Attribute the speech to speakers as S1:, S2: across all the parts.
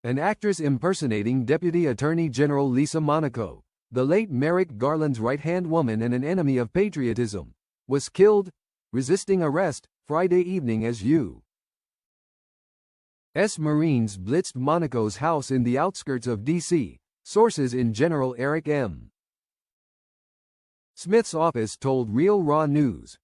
S1: An actress impersonating Deputy Attorney General Lisa Monaco, the late Merrick Garland's right-hand woman and an enemy of patriotism, was killed, resisting arrest, Friday evening as U.S. Marines blitzed Monaco's house in the outskirts of D.C., sources in General Eric M. Smith's office told Real Raw News.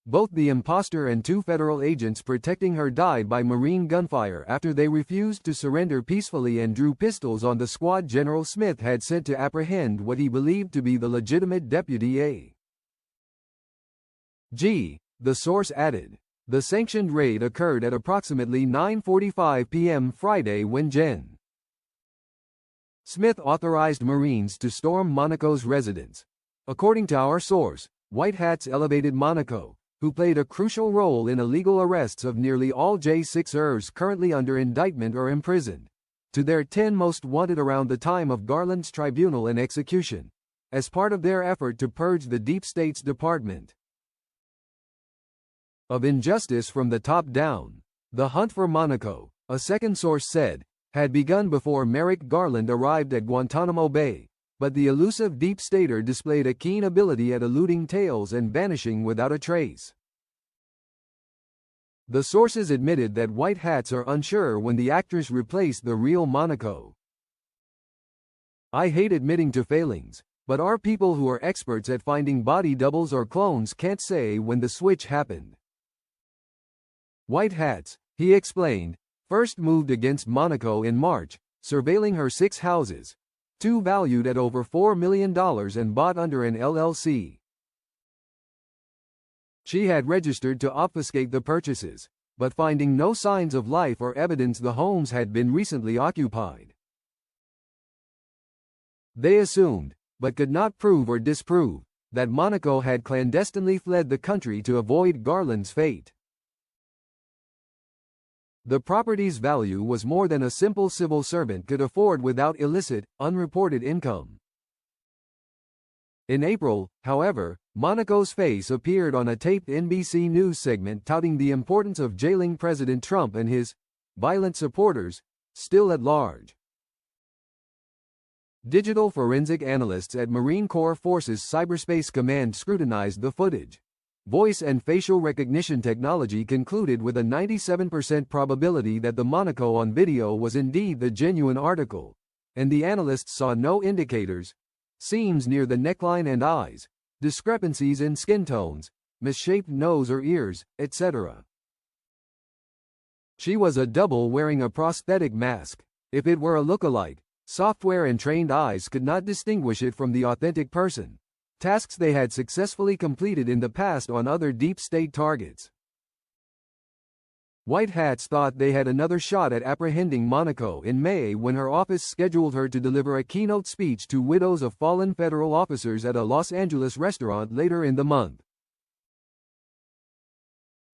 S1: Both the imposter and 2 federal agents protecting her died by Marine gunfire after they refused to surrender peacefully and drew pistols on the squad General Smith had sent to apprehend what he believed to be the legitimate Deputy A.G., the source added. The sanctioned raid occurred at approximately 9:45 p.m. Friday when Gen. Smith authorized Marines to storm Monaco's residence. According to our source, White Hats elevated Monaco, who played a crucial role in illegal arrests of nearly all J6ers currently under indictment or imprisoned, to their 10 most wanted around the time of Garland's tribunal and execution, as part of their effort to purge the deep state's Department of Injustice from the top down. The hunt for Monaco, a second source said, had begun before Merrick Garland arrived at Guantanamo Bay, but the elusive deep stater displayed a keen ability at eluding tails and vanishing without a trace. The sources admitted that White Hats are unsure when the actress replaced the real Monaco. I hate admitting to failings, but our people who are experts at finding body doubles or clones can't say when the switch happened. White Hats, he explained, first moved against Monaco in March, surveilling her 6 houses, 2 valued at over $4 million and bought under an LLC. She had registered to obfuscate the purchases, but finding no signs of life or evidence the homes had been recently occupied. They assumed, but could not prove or disprove, that Monaco had clandestinely fled the country to avoid Garland's fate. The property's value was more than a simple civil servant could afford without illicit, unreported income. In April, however, Monaco's face appeared on a taped NBC News segment touting the importance of jailing President Trump and his violent supporters, still at large. Digital forensic analysts at Marine Corps Forces Cyberspace Command scrutinized the footage. Voice and facial recognition technology concluded with a 97% probability that the Monaco on video was indeed the genuine article, and the analysts saw no indicators, seams near the neckline and eyes, discrepancies in skin tones, misshaped nose or ears, etc. She was a double wearing a prosthetic mask. If it were a look-alike, software and trained eyes could not distinguish it from the authentic person, tasks they had successfully completed in the past on other deep state targets. White Hats thought they had another shot at apprehending Monaco in May when her office scheduled her to deliver a keynote speech to widows of fallen federal officers at a Los Angeles restaurant later in the month.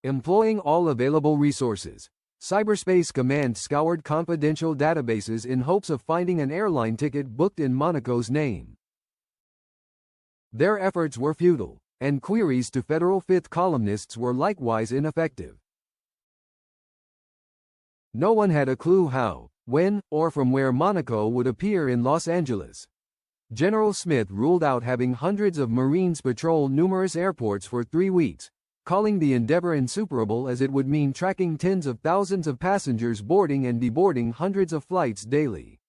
S1: Employing all available resources, Cyberspace Command scoured confidential databases in hopes of finding an airline ticket booked in Monaco's name. Their efforts were futile, and queries to federal fifth columnists were likewise ineffective. No one had a clue how, when, or from where Monaco would appear in Los Angeles. General Smith ruled out having hundreds of Marines patrol numerous airports for 3 weeks, calling the endeavor insuperable as it would mean tracking tens of thousands of passengers boarding and deboarding hundreds of flights daily.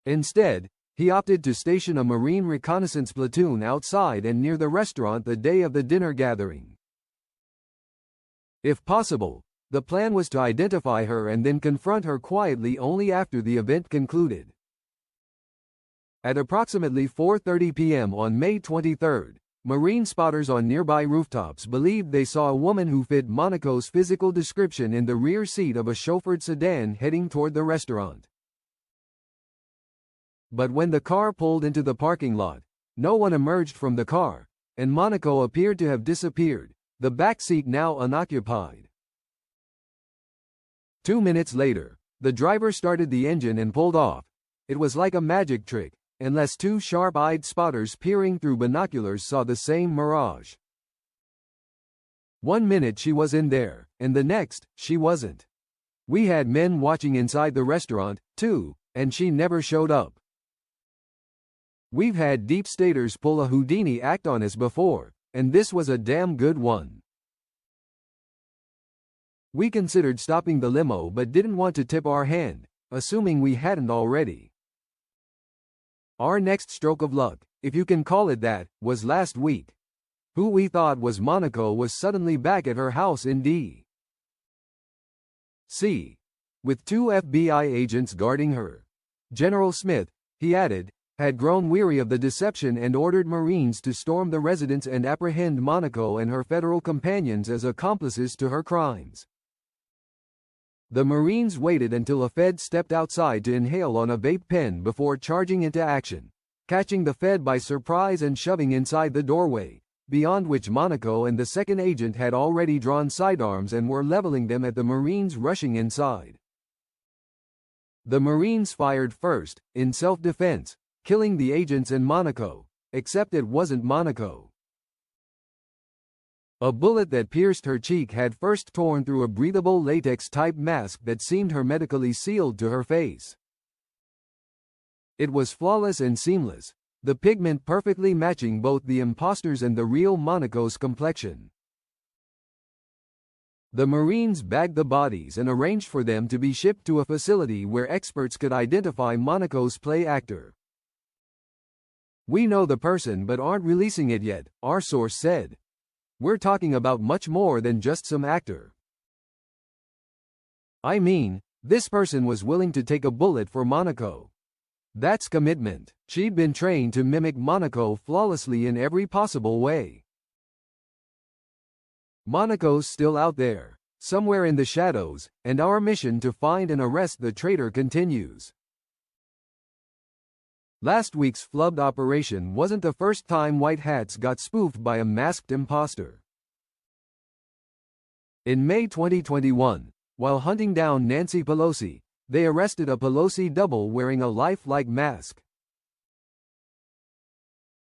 S1: Instead, he opted to station a Marine reconnaissance platoon outside and near the restaurant the day of the dinner gathering. If possible, the plan was to identify her and then confront her quietly only after the event concluded. At approximately 4:30 p.m. on May 23, Marine spotters on nearby rooftops believed they saw a woman who fit Monaco's physical description in the rear seat of a chauffeured sedan heading toward the restaurant. But when the car pulled into the parking lot, no one emerged from the car, and Monaco appeared to have disappeared, the back seat now unoccupied. 2 minutes later, the driver started the engine and pulled off. It was like a magic trick, unless 2 sharp-eyed spotters peering through binoculars saw the same mirage. 1 minute she was in there, and the next, she wasn't. We had men watching inside the restaurant, too, and she never showed up. We've had deep staters pull a Houdini act on us before, and this was a damn good one. We considered stopping the limo but didn't want to tip our hand, assuming we hadn't already. Our next stroke of luck, if you can call it that, was last week. Who we thought was Monaco was suddenly back at her house in D.C. with 2 FBI agents guarding her. General Smith, he added, had grown weary of the deception and ordered Marines to storm the residence and apprehend Monaco and her federal companions as accomplices to her crimes. The Marines waited until a Fed stepped outside to inhale on a vape pen before charging into action, catching the Fed by surprise and shoving inside the doorway, beyond which Monaco and the second agent had already drawn sidearms and were leveling them at the Marines rushing inside. The Marines fired first, in self-defense, killing the agents and Monaco, except it wasn't Monaco. A bullet that pierced her cheek had first torn through a breathable latex-type mask that seemed hermetically sealed to her face. It was flawless and seamless, the pigment perfectly matching both the imposter's and the real Monaco's complexion. The Marines bagged the bodies and arranged for them to be shipped to a facility where experts could identify Monaco's play actor. We know the person but aren't releasing it yet, our source said. We're talking about much more than just some actor. I mean, this person was willing to take a bullet for Monaco. That's commitment. She'd been trained to mimic Monaco flawlessly in every possible way. Monaco's still out there, somewhere in the shadows, and our mission to find and arrest the traitor continues. Last week's flubbed operation wasn't the first time white hats got spoofed by a masked imposter. In May 2021, while hunting down Nancy Pelosi, they arrested a Pelosi double wearing a lifelike mask.